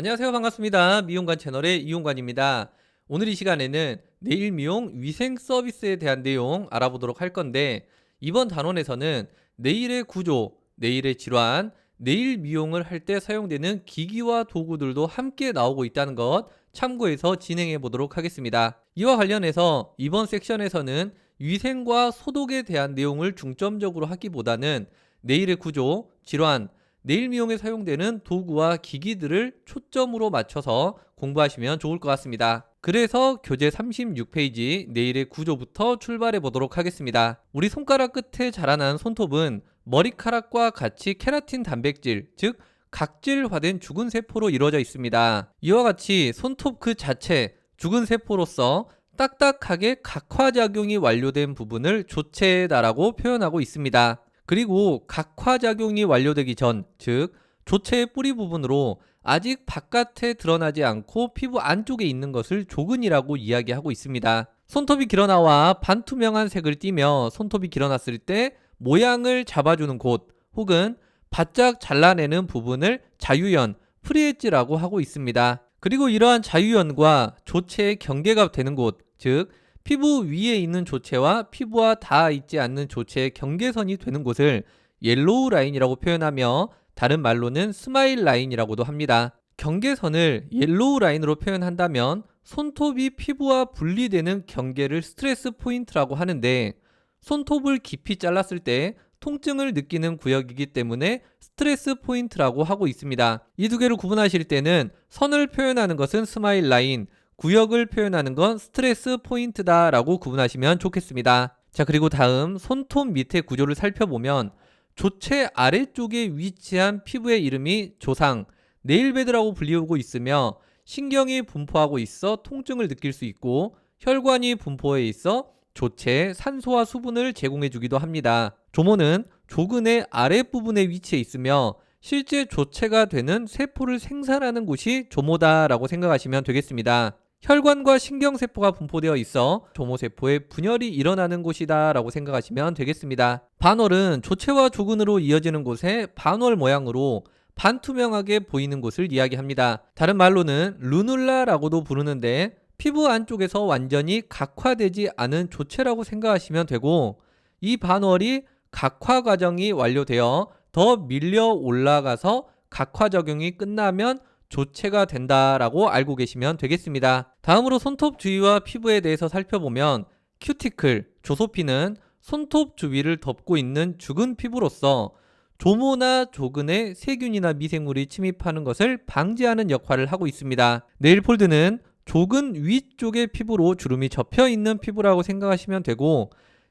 안녕하세요. 반갑습니다. 미용관 채널의 이용관입니다. 오늘 이 시간에는 네일 미용 위생 서비스에 대한 내용 알아보도록 할 건데, 이번 단원에서는 네일의 구조, 네일의 질환, 네일 미용을 할 때 사용되는 기기와 도구들도 함께 나오고 있다는 것 참고해서 진행해 보도록 하겠습니다. 이와 관련해서 이번 섹션에서는 위생과 소독에 대한 내용을 중점적으로 하기보다는 네일의 구조, 질환, 네일 미용에 사용되는 도구와 기기들을 초점으로 맞춰서 공부하시면 좋을 것 같습니다. 그래서 교재 36페이지 네일의 구조부터 출발해 보도록 하겠습니다. 우리 손가락 끝에 자라난 손톱은 머리카락과 같이 케라틴 단백질, 즉 각질화된 죽은 세포로 이루어져 있습니다. 이와 같이 손톱 그 자체 죽은 세포로서 딱딱하게 각화작용이 완료된 부분을 조체다라고 표현하고 있습니다. 그리고 각화작용이 완료되기 전, 즉 조체의 뿌리 부분으로 아직 바깥에 드러나지 않고 피부 안쪽에 있는 것을 조근이라고 이야기하고 있습니다. 손톱이 길어나와 반투명한 색을 띠며 손톱이 길어났을 때 모양을 잡아주는 곳 혹은 바짝 잘라내는 부분을 자유연, 프리엣지라고 하고 있습니다. 그리고 이러한 자유연과 조체의 경계가 되는 곳, 즉 피부 위에 있는 조체와 피부와 닿아 있지 않는 조체의 경계선이 되는 곳을 옐로우 라인이라고 표현하며 다른 말로는 스마일 라인이라고도 합니다. 경계선을 옐로우 라인으로 표현한다면 손톱이 피부와 분리되는 경계를 스트레스 포인트라고 하는데, 손톱을 깊이 잘랐을 때 통증을 느끼는 구역이기 때문에 스트레스 포인트라고 하고 있습니다. 이 두 개를 구분하실 때는 선을 표현하는 것은 스마일 라인, 구역을 표현하는 건 스트레스 포인트다라고 구분하시면 좋겠습니다. 자, 그리고 다음 손톱 밑의 구조를 살펴보면 조체 아래쪽에 위치한 피부의 이름이 조상, 네일베드라고 불리우고 있으며 신경이 분포하고 있어 통증을 느낄 수 있고 혈관이 분포해 있어 조체에 산소와 수분을 제공해 주기도 합니다. 조모는 조근의 아랫부분에 위치해 있으며 실제 조체가 되는 세포를 생산하는 곳이 조모다라고 생각하시면 되겠습니다. 혈관과 신경세포가 분포되어 있어 조모세포의 분열이 일어나는 곳이다 라고 생각하시면 되겠습니다. 반월은 조체와 조근으로 이어지는 곳에 반월 모양으로 반투명하게 보이는 곳을 이야기합니다. 다른 말로는 루눌라라고도 부르는데 피부 안쪽에서 완전히 각화되지 않은 조체라고 생각하시면 되고, 이 반월이 각화 과정이 완료되어 더 밀려 올라가서 각화 적용이 끝나면 조체가 된다라고 알고 계시면 되겠습니다. 다음으로 손톱 주위와 피부에 대해서 살펴보면 큐티클, 조소피는 손톱 주위를 덮고 있는 죽은 피부로서 조모나 조근에 세균이나 미생물이 침입하는 것을 방지하는 역할을 하고 있습니다. 네일폴드는 조근 위쪽의 피부로 주름이 접혀 있는 피부라고 생각하시면 되고,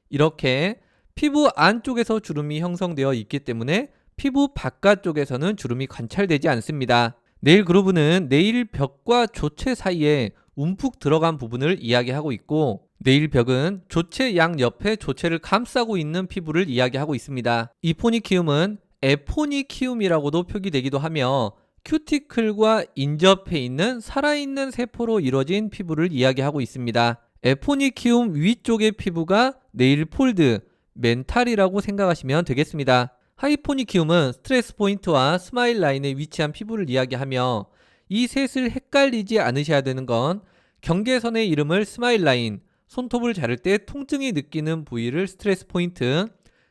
이렇게 피부 안쪽에서 주름이 형성되어 있기 때문에 피부 바깥쪽에서는 주름이 관찰되지 않습니다. 네일 그루브는 네일 벽과 조체 사이에 움푹 들어간 부분을 이야기하고 있고, 네일 벽은 조체 양옆에 조체를 감싸고 있는 피부를 이야기하고 있습니다. 이 포니키움은 에포니키움이라고도 표기되기도 하며 큐티클과 인접해 있는 살아있는 세포로 이루어진 피부를 이야기하고 있습니다. 에포니키움 위쪽의 피부가 네일 폴드, 멘탈이라고 생각하시면 되겠습니다. 하이포니키움은 스트레스 포인트와 스마일 라인에 위치한 피부를 이야기하며 이 셋을 헷갈리지 않으셔야 되는 건 경계선의 이름을 스마일 라인, 손톱을 자를 때 통증이 느끼는 부위를 스트레스 포인트,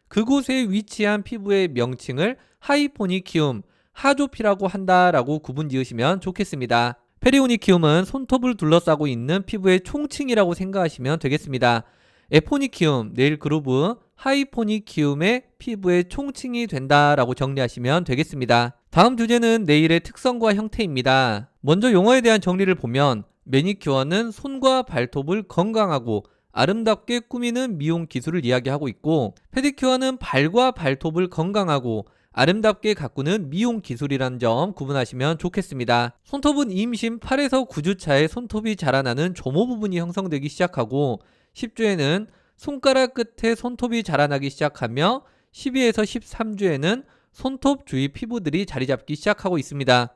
그곳에 위치한 피부의 명칭을 하이포니키움, 하조피라고 한다라고 구분 지으시면 좋겠습니다. 페리오니키움은 손톱을 둘러싸고 있는 피부의 총칭이라고 생각하시면 되겠습니다. 에포니키움, 네일 그루브, 하이포니키움의 피부의 총칭이 된다라고 정리하시면 되겠습니다. 다음 주제는 네일의 특성과 형태입니다. 먼저 용어에 대한 정리를 보면 매니큐어는 손과 발톱을 건강하고 아름답게 꾸미는 미용 기술을 이야기하고 있고, 페디큐어는 발과 발톱을 건강하고 아름답게 가꾸는 미용 기술이라는 점 구분하시면 좋겠습니다. 손톱은 임신 8에서 9주차에 손톱이 자라나는 조모 부분이 형성되기 시작하고, 10주에는 손가락 끝에 손톱이 자라나기 시작하며 12에서 13주에는 손톱 주위 피부들이 자리 잡기 시작하고 있습니다.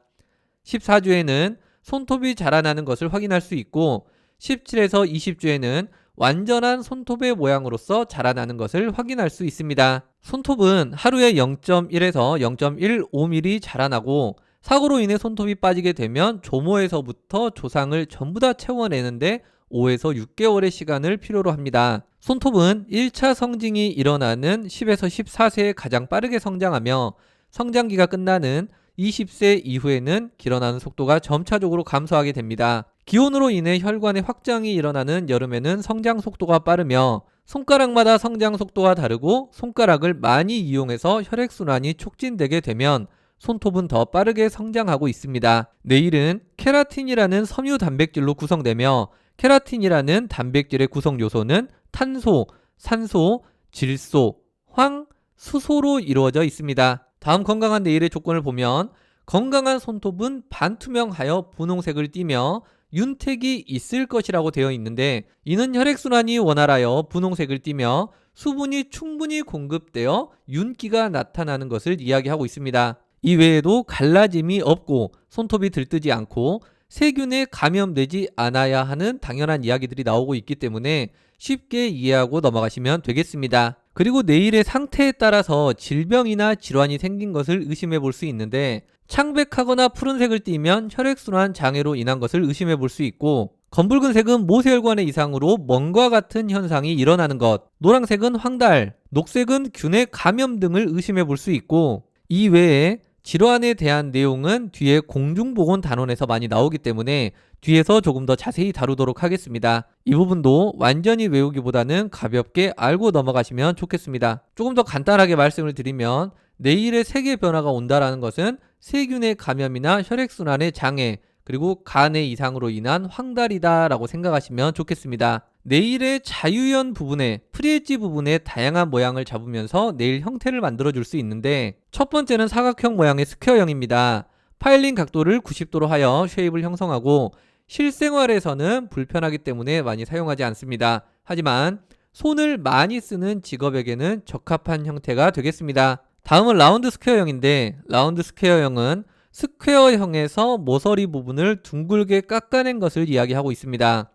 14주에는 손톱이 자라나는 것을 확인할 수 있고, 17에서 20주에는 완전한 손톱의 모양으로서 자라나는 것을 확인할 수 있습니다. 손톱은 하루에 0.1에서 0.15mm 자라나고 사고로 인해 손톱이 빠지게 되면 조모에서부터 조상을 전부 다 채워내는데 5에서 6개월의 시간을 필요로 합니다. 손톱은 1차 성징이 일어나는 10에서 14세에 가장 빠르게 성장하며 성장기가 끝나는 20세 이후에는 길어나는 속도가 점차적으로 감소하게 됩니다. 기온으로 인해 혈관의 확장이 일어나는 여름에는 성장 속도가 빠르며 손가락마다 성장 속도가 다르고 손가락을 많이 이용해서 혈액순환이 촉진되게 되면 손톱은 더 빠르게 성장하고 있습니다. 네일은 케라틴이라는 섬유 단백질로 구성되며 케라틴이라는 단백질의 구성 요소는 탄소, 산소, 질소, 황, 수소로 이루어져 있습니다. 다음 건강한 네일의 조건을 보면 건강한 손톱은 반투명하여 분홍색을 띠며 윤택이 있을 것이라고 되어 있는데 이는 혈액순환이 원활하여 분홍색을 띠며 수분이 충분히 공급되어 윤기가 나타나는 것을 이야기하고 있습니다. 이 외에도 갈라짐이 없고 손톱이 들뜨지 않고 세균에 감염되지 않아야 하는 당연한 이야기들이 나오고 있기 때문에 쉽게 이해하고 넘어가시면 되겠습니다. 그리고 네일의 상태에 따라서 질병이나 질환이 생긴 것을 의심해 볼 수 있는데 창백하거나 푸른색을 띠면 혈액순환 장애로 인한 것을 의심해 볼 수 있고 검붉은색은 모세혈관의 이상으로 멍과 같은 현상이 일어나는 것, 노란색은 황달, 녹색은 균의 감염 등을 의심해 볼 수 있고 이 외에 질환에 대한 내용은 뒤에 공중보건 단원에서 많이 나오기 때문에 뒤에서 조금 더 자세히 다루도록 하겠습니다. 이 부분도 완전히 외우기보다는 가볍게 알고 넘어가시면 좋겠습니다. 조금 더 간단하게 말씀을 드리면 네일의 색의 변화가 온다라는 것은 세균의 감염이나 혈액순환의 장애 그리고 간의 이상으로 인한 황달이다 라고 생각하시면 좋겠습니다. 네일의 자유연 부분에 프리엣지 부분에 다양한 모양을 잡으면서 네일 형태를 만들어 줄 수 있는데 첫 번째는 사각형 모양의 스퀘어형입니다. 파일링 각도를 90도로 하여 쉐입을 형성하고 실생활에서는 불편하기 때문에 많이 사용하지 않습니다. 하지만 손을 많이 쓰는 직업에게는 적합한 형태가 되겠습니다. 다음은 라운드 스퀘어형인데 라운드 스퀘어형은 스퀘어형에서 모서리 부분을 둥글게 깎아낸 것을 이야기하고 있습니다.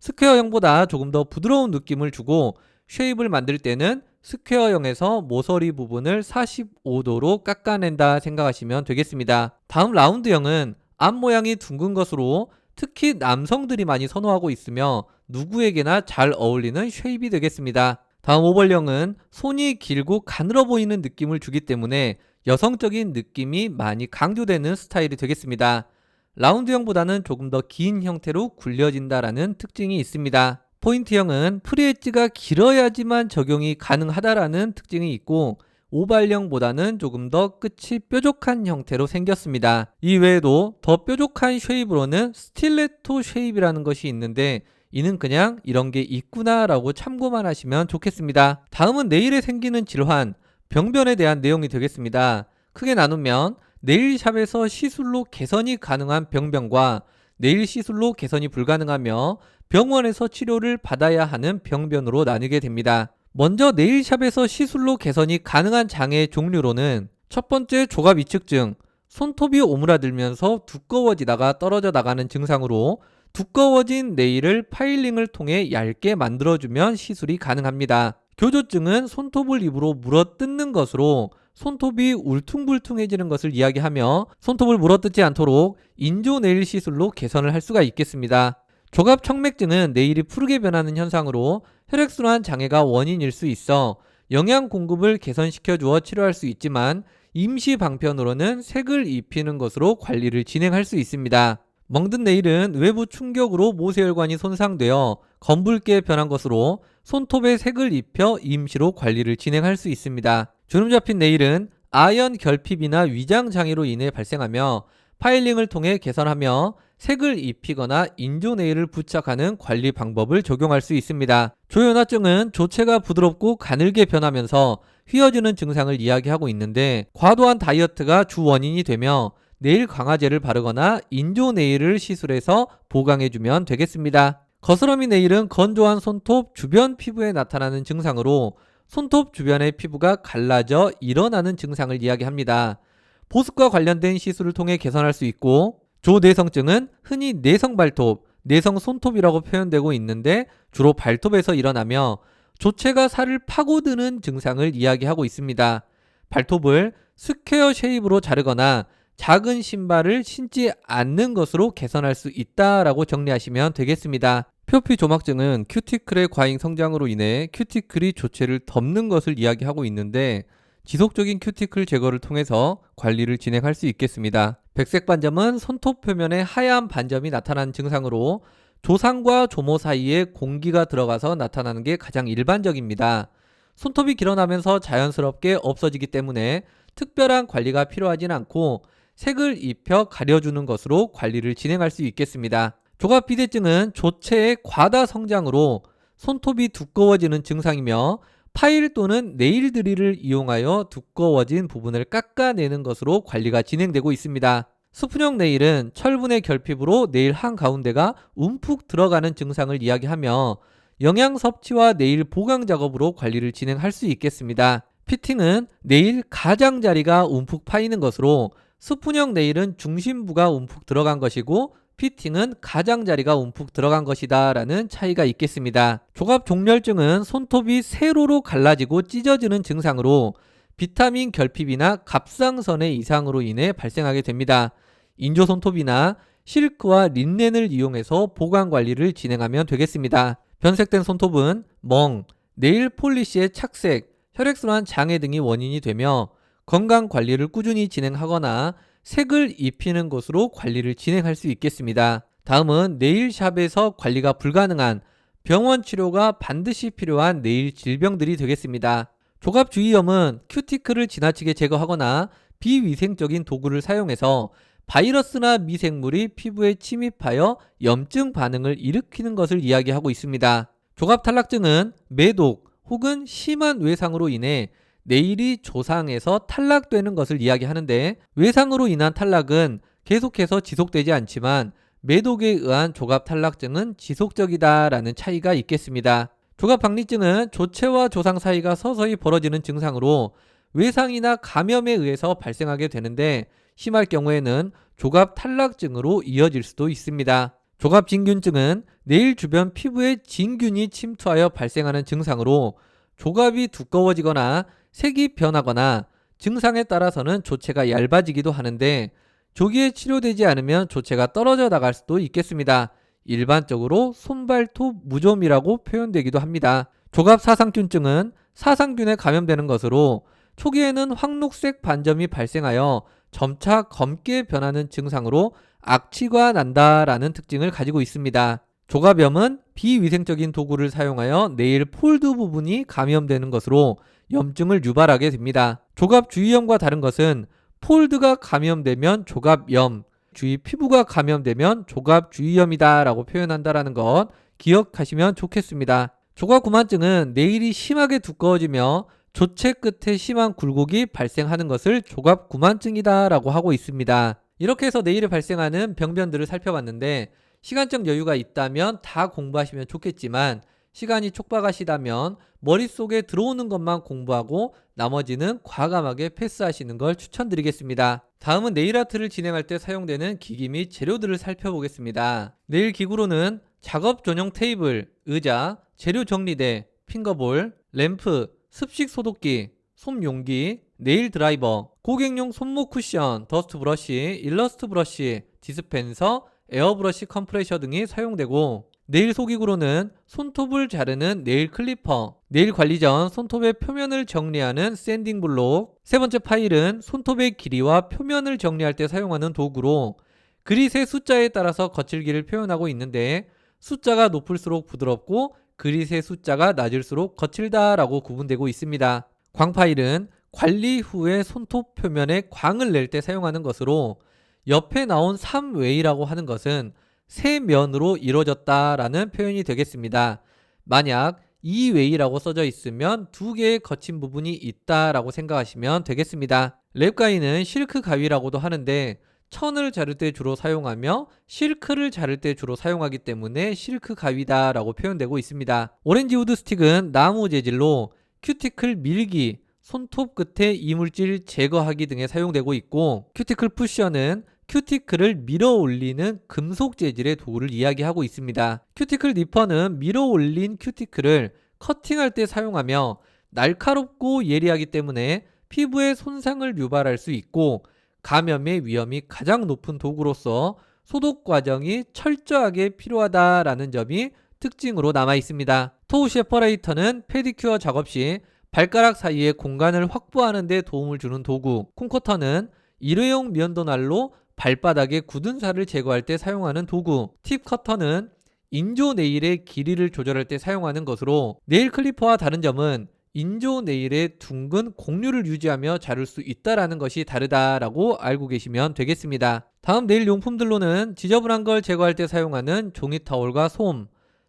스퀘어형보다 조금 더 부드러운 느낌을 주고 쉐입을 만들 때는 스퀘어형에서 모서리 부분을 45도로 깎아낸다 생각하시면 되겠습니다. 다음 라운드형은 앞 모양이 둥근 것으로 특히 남성들이 많이 선호하고 있으며 누구에게나 잘 어울리는 쉐입이 되겠습니다. 다음 오벌형은 손이 길고 가늘어 보이는 느낌을 주기 때문에 여성적인 느낌이 많이 강조되는 스타일이 되겠습니다. 라운드형보다는 조금 더 긴 형태로 굴려진다라는 특징이 있습니다. 포인트형은 프리엣지가 길어야지만 적용이 가능하다라는 특징이 있고 오발형보다는 조금 더 끝이 뾰족한 형태로 생겼습니다. 이 외에도 더 뾰족한 쉐입으로는 스틸레토 쉐입이라는 것이 있는데 이는 그냥 이런 게 있구나 라고 참고만 하시면 좋겠습니다. 다음은 네일에 생기는 질환, 병변에 대한 내용이 되겠습니다. 크게 나누면 네일샵에서 시술로 개선이 가능한 병변과 네일 시술로 개선이 불가능하며 병원에서 치료를 받아야 하는 병변으로 나뉘게 됩니다. 먼저 네일샵에서 시술로 개선이 가능한 장애의 종류로는 첫 번째 조갑 위축증, 손톱이 오므라들면서 두꺼워지다가 떨어져 나가는 증상으로 두꺼워진 네일을 파일링을 통해 얇게 만들어주면 시술이 가능합니다. 교조증은 손톱을 입으로 물어뜯는 것으로 손톱이 울퉁불퉁해지는 것을 이야기하며 손톱을 물어뜯지 않도록 인조 네일 시술로 개선을 할 수가 있겠습니다. 조갑 청맥증은 네일이 푸르게 변하는 현상으로 혈액순환 장애가 원인일 수 있어 영양 공급을 개선시켜 주어 치료할 수 있지만 임시 방편으로는 색을 입히는 것으로 관리를 진행할 수 있습니다. 멍든 네일은 외부 충격으로 모세혈관이 손상되어 검붉게 변한 것으로 손톱에 색을 입혀 임시로 관리를 진행할 수 있습니다. 주름 잡힌 네일은 아연 결핍이나 위장 장애로 인해 발생하며 파일링을 통해 개선하며 색을 입히거나 인조 네일을 부착하는 관리 방법을 적용할 수 있습니다. 조현화증은 조체가 부드럽고 가늘게 변하면서 휘어지는 증상을 이야기하고 있는데 과도한 다이어트가 주 원인이 되며 네일 강화제를 바르거나 인조 네일을 시술해서 보강해주면 되겠습니다. 거스러미 네일은 건조한 손톱 주변 피부에 나타나는 증상으로 손톱 주변의 피부가 갈라져 일어나는 증상을 이야기합니다. 보습과 관련된 시술을 통해 개선할 수 있고 조내성증은 흔히 내성 발톱, 내성 손톱이라고 표현되고 있는데 주로 발톱에서 일어나며 조체가 살을 파고드는 증상을 이야기하고 있습니다. 발톱을 스퀘어 쉐입으로 자르거나 작은 신발을 신지 않는 것으로 개선할 수 있다라고 정리하시면 되겠습니다. 표피 조막증은 큐티클의 과잉 성장으로 인해 큐티클이 조체를 덮는 것을 이야기하고 있는데 지속적인 큐티클 제거를 통해서 관리를 진행할 수 있겠습니다. 백색 반점은 손톱 표면에 하얀 반점이 나타나는 증상으로 조상과 조모 사이에 공기가 들어가서 나타나는 게 가장 일반적입니다. 손톱이 길어나면서 자연스럽게 없어지기 때문에 특별한 관리가 필요하진 않고 색을 입혀 가려주는 것으로 관리를 진행할 수 있겠습니다. 조갑 비대증은 조체의 과다 성장으로 손톱이 두꺼워지는 증상이며 파일 또는 네일 드릴을 이용하여 두꺼워진 부분을 깎아내는 것으로 관리가 진행되고 있습니다. 스푼형 네일은 철분의 결핍으로 네일 한가운데가 움푹 들어가는 증상을 이야기하며 영양 섭취와 네일 보강 작업으로 관리를 진행할 수 있겠습니다. 피팅은 네일 가장자리가 움푹 파이는 것으로 스푼형 네일은 중심부가 움푹 들어간 것이고 피팅은 가장자리가 움푹 들어간 것이다 라는 차이가 있겠습니다. 조갑 종렬증은 손톱이 세로로 갈라지고 찢어지는 증상으로 비타민 결핍이나 갑상선의 이상으로 인해 발생하게 됩니다. 인조 손톱이나 실크와 린넨을 이용해서 보강 관리를 진행하면 되겠습니다. 변색된 손톱은 멍, 네일 폴리시의 착색, 혈액순환 장애 등이 원인이 되며 건강 관리를 꾸준히 진행하거나 색을 입히는 것으로 관리를 진행할 수 있겠습니다. 다음은 네일샵에서 관리가 불가능한 병원 치료가 반드시 필요한 네일 질병들이 되겠습니다. 조갑주의염은 큐티클을 지나치게 제거하거나 비위생적인 도구를 사용해서 바이러스나 미생물이 피부에 침입하여 염증 반응을 일으키는 것을 이야기하고 있습니다. 조갑탈락증은 매독 혹은 심한 외상으로 인해 네일이 조상에서 탈락되는 것을 이야기하는데 외상으로 인한 탈락은 계속해서 지속되지 않지만 매독에 의한 조갑탈락증은 지속적이다라는 차이가 있겠습니다. 조갑박리증은 조체와 조상 사이가 서서히 벌어지는 증상으로 외상이나 감염에 의해서 발생하게 되는데 심할 경우에는 조갑탈락증으로 이어질 수도 있습니다. 조갑진균증은 네일 주변 피부에 진균이 침투하여 발생하는 증상으로 조갑이 두꺼워지거나 색이 변하거나 증상에 따라서는 조체가 얇아지기도 하는데 조기에 치료되지 않으면 조체가 떨어져 나갈 수도 있겠습니다. 일반적으로 손발톱 무좀이라고 표현되기도 합니다. 조갑사상균증은 사상균에 감염되는 것으로 초기에는 황록색 반점이 발생하여 점차 검게 변하는 증상으로 악취가 난다라는 특징을 가지고 있습니다. 조갑염은 비위생적인 도구를 사용하여 네일 폴드 부분이 감염되는 것으로 염증을 유발하게 됩니다. 조갑주의염과 다른 것은 폴드가 감염되면 조갑염, 주위 피부가 감염되면 조갑주의염이다 라고 표현한다는 것 기억하시면 좋겠습니다. 조갑구만증은 네일이 심하게 두꺼워지며 조체 끝에 심한 굴곡이 발생하는 것을 조갑구만증이다 라고 하고 있습니다. 이렇게 해서 네일에 발생하는 병변들을 살펴봤는데 시간적 여유가 있다면 다 공부하시면 좋겠지만 시간이 촉박하시다면 머릿속에 들어오는 것만 공부하고 나머지는 과감하게 패스하시는 걸 추천드리겠습니다. 다음은 네일아트를 진행할 때 사용되는 기기 및 재료들을 살펴보겠습니다. 네일 기구로는 작업 전용 테이블, 의자, 재료 정리대, 핑거볼, 램프, 습식 소독기, 솜용기, 네일 드라이버, 고객용 손목 쿠션, 더스트 브러쉬, 일러스트 브러쉬, 디스펜서, 에어브러쉬 컴프레셔 등이 사용되고 네일 소기구로는 손톱을 자르는 네일 클리퍼, 네일 관리 전 손톱의 표면을 정리하는 샌딩 블록, 세 번째 파일은 손톱의 길이와 표면을 정리할 때 사용하는 도구로 그릿의 숫자에 따라서 거칠기를 표현하고 있는데 숫자가 높을수록 부드럽고 그릿의 숫자가 낮을수록 거칠다라고 구분되고 있습니다. 광파일은 관리 후에 손톱 표면에 광을 낼 때 사용하는 것으로 옆에 나온 3웨이라고 하는 것은 세 면으로 이루어졌다라는 표현이 되겠습니다. 만약 2웨이라고 써져 있으면 두 개의 거친 부분이 있다라고 생각하시면 되겠습니다. 랩 가위는 실크 가위라고도 하는데 천을 자를 때 주로 사용하며 실크를 자를 때 주로 사용하기 때문에 실크 가위다 라고 표현되고 있습니다. 오렌지 우드 스틱은 나무 재질로 큐티클 밀기, 손톱 끝에 이물질 제거하기 등에 사용되고 있고 큐티클 푸셔는 큐티클을 밀어 올리는 금속 재질의 도구를 이야기하고 있습니다. 큐티클 니퍼는 밀어 올린 큐티클을 커팅할 때 사용하며 날카롭고 예리하기 때문에 피부에 손상을 유발할 수 있고 감염의 위험이 가장 높은 도구로서 소독 과정이 철저하게 필요하다라는 점이 특징으로 남아 있습니다. 토우 세퍼레이터는 페디큐어 작업 시 발가락 사이에 공간을 확보하는 데 도움을 주는 도구, 콩커터는 일회용 면도날로 발바닥에 굳은 살을 제거할 때 사용하는 도구, 팁 커터는 인조 네일의 길이를 조절할 때 사용하는 것으로, 네일 클리퍼와 다른 점은 인조 네일의 둥근 곡류를 유지하며 자를 수 있다라는 것이 다르다라고 알고 계시면 되겠습니다. 다음 네일 용품들로는 지저분한 걸 제거할 때 사용하는 종이 타올과 솜,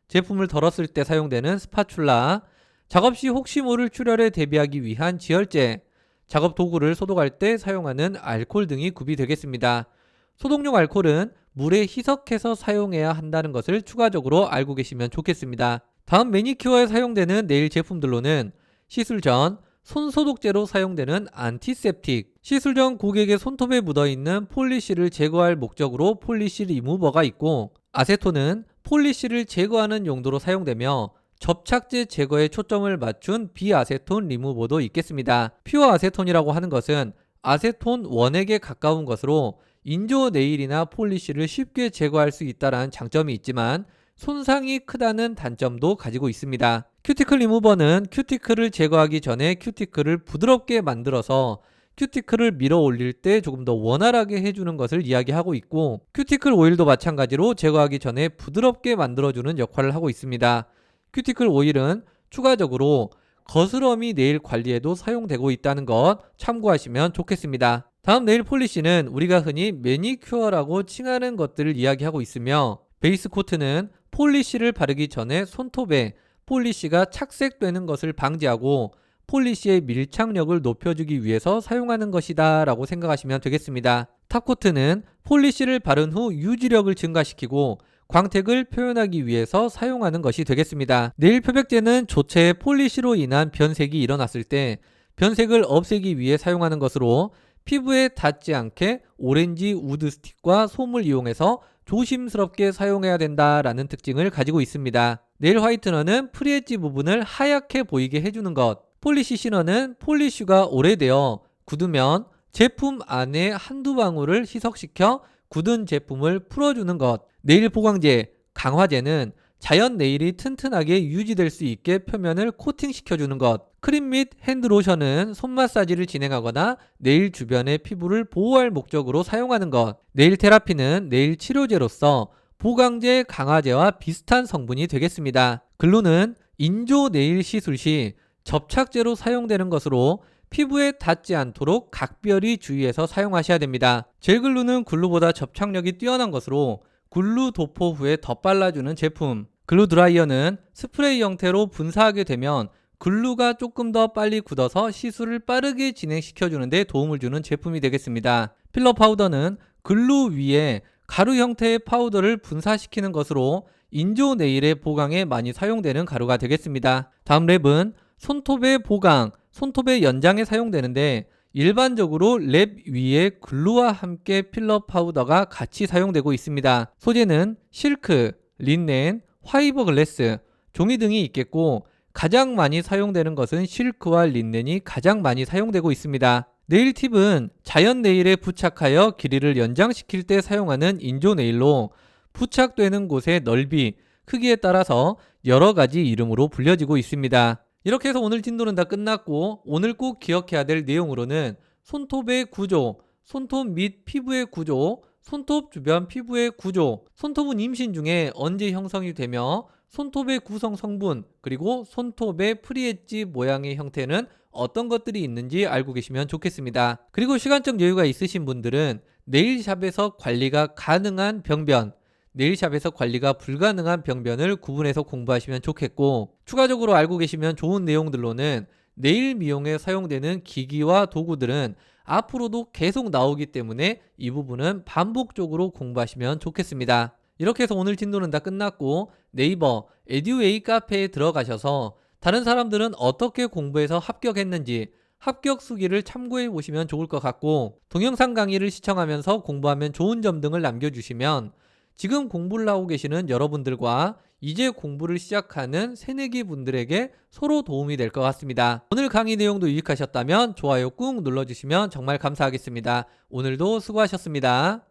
제품을 덜었을 때 사용되는 스파츌라, 작업 시 혹시 모를 출혈에 대비하기 위한 지혈제, 작업 도구를 소독할 때 사용하는 알코올 등이 구비되겠습니다. 소독용 알코올은 물에 희석해서 사용해야 한다는 것을 추가적으로 알고 계시면 좋겠습니다. 다음 매니큐어에 사용되는 네일 제품들로는 시술 전 손소독제로 사용되는 안티세프틱, 시술 전 고객의 손톱에 묻어있는 폴리시를 제거할 목적으로 폴리시 리무버가 있고, 아세톤은 폴리시를 제거하는 용도로 사용되며 접착제 제거에 초점을 맞춘 비아세톤 리무버도 있겠습니다. 퓨어 아세톤이라고 하는 것은 아세톤 원액에 가까운 것으로 인조 네일이나 폴리시를 쉽게 제거할 수 있다는 장점이 있지만 손상이 크다는 단점도 가지고 있습니다. 큐티클 리무버는 큐티클을 제거하기 전에 큐티클을 부드럽게 만들어서 큐티클을 밀어 올릴 때 조금 더 원활하게 해주는 것을 이야기하고 있고, 큐티클 오일도 마찬가지로 제거하기 전에 부드럽게 만들어주는 역할을 하고 있습니다. 큐티클 오일은 추가적으로 거스러미 네일 관리에도 사용되고 있다는 것 참고하시면 좋겠습니다. 다음 네일 폴리시는 우리가 흔히 매니큐어라고 칭하는 것들을 이야기하고 있으며, 베이스 코트는 폴리시를 바르기 전에 손톱에 폴리시가 착색되는 것을 방지하고 폴리시의 밀착력을 높여주기 위해서 사용하는 것이다 라고 생각하시면 되겠습니다. 탑코트는 폴리시를 바른 후 유지력을 증가시키고 광택을 표현하기 위해서 사용하는 것이 되겠습니다. 네일 표백제는 조체의 폴리시로 인한 변색이 일어났을 때 변색을 없애기 위해 사용하는 것으로, 피부에 닿지 않게 오렌지 우드 스틱과 솜을 이용해서 조심스럽게 사용해야 된다라는 특징을 가지고 있습니다. 네일 화이트너는 프리엣지 부분을 하얗게 보이게 해주는 것, 폴리시 시너는 폴리쉬가 오래되어 굳으면 제품 안에 한두 방울을 희석시켜 굳은 제품을 풀어주는 것, 네일 보강제, 강화제는 자연 네일이 튼튼하게 유지될 수 있게 표면을 코팅시켜주는 것, 크림 및 핸드로션은 손 마사지를 진행하거나 네일 주변의 피부를 보호할 목적으로 사용하는 것, 네일 테라피는 네일 치료제로서 보강제, 강화제와 비슷한 성분이 되겠습니다. 글루는 인조 네일 시술 시 접착제로 사용되는 것으로 피부에 닿지 않도록 각별히 주의해서 사용하셔야 됩니다. 젤글루는 글루보다 접착력이 뛰어난 것으로 글루 도포 후에 덧발라주는 제품, 글루 드라이어는 스프레이 형태로 분사하게 되면 글루가 조금 더 빨리 굳어서 시술을 빠르게 진행시켜주는 데 도움을 주는 제품이 되겠습니다. 필러 파우더는 글루 위에 가루 형태의 파우더를 분사시키는 것으로 인조 네일의 보강에 많이 사용되는 가루가 되겠습니다. 다음 랩은 손톱의 보강, 손톱의 연장에 사용되는데 일반적으로 랩 위에 글루와 함께 필러 파우더가 같이 사용되고 있습니다. 소재는 실크, 린넨, 화이버 글래스, 종이 등이 있겠고 가장 많이 사용되는 것은 실크와 린넨이 가장 많이 사용되고 있습니다. 네일 팁은 자연 네일에 부착하여 길이를 연장시킬 때 사용하는 인조 네일로 부착되는 곳의 넓이, 크기에 따라서 여러 가지 이름으로 불려지고 있습니다. 이렇게 해서 오늘 진도는 다 끝났고, 오늘 꼭 기억해야 될 내용으로는 손톱의 구조, 손톱 및 피부의 구조, 손톱 주변 피부의 구조, 손톱은 임신 중에 언제 형성이 되며 손톱의 구성 성분, 그리고 손톱의 프리엣지 모양의 형태는 어떤 것들이 있는지 알고 계시면 좋겠습니다. 그리고 시간적 여유가 있으신 분들은 네일샵에서 관리가 가능한 병변, 네일샵에서 관리가 불가능한 병변을 구분해서 공부하시면 좋겠고, 추가적으로 알고 계시면 좋은 내용들로는 네일 미용에 사용되는 기기와 도구들은 앞으로도 계속 나오기 때문에 이 부분은 반복적으로 공부하시면 좋겠습니다. 이렇게 해서 오늘 진도는 다 끝났고, 네이버 에듀웨이 카페에 들어가셔서 다른 사람들은 어떻게 공부해서 합격했는지 합격 수기를 참고해 보시면 좋을 것 같고, 동영상 강의를 시청하면서 공부하면 좋은 점 등을 남겨주시면 지금 공부를 하고 계시는 여러분들과 이제 공부를 시작하는 새내기 분들에게 서로 도움이 될 것 같습니다. 오늘 강의 내용도 유익하셨다면 좋아요 꾹 눌러주시면 정말 감사하겠습니다. 오늘도 수고하셨습니다.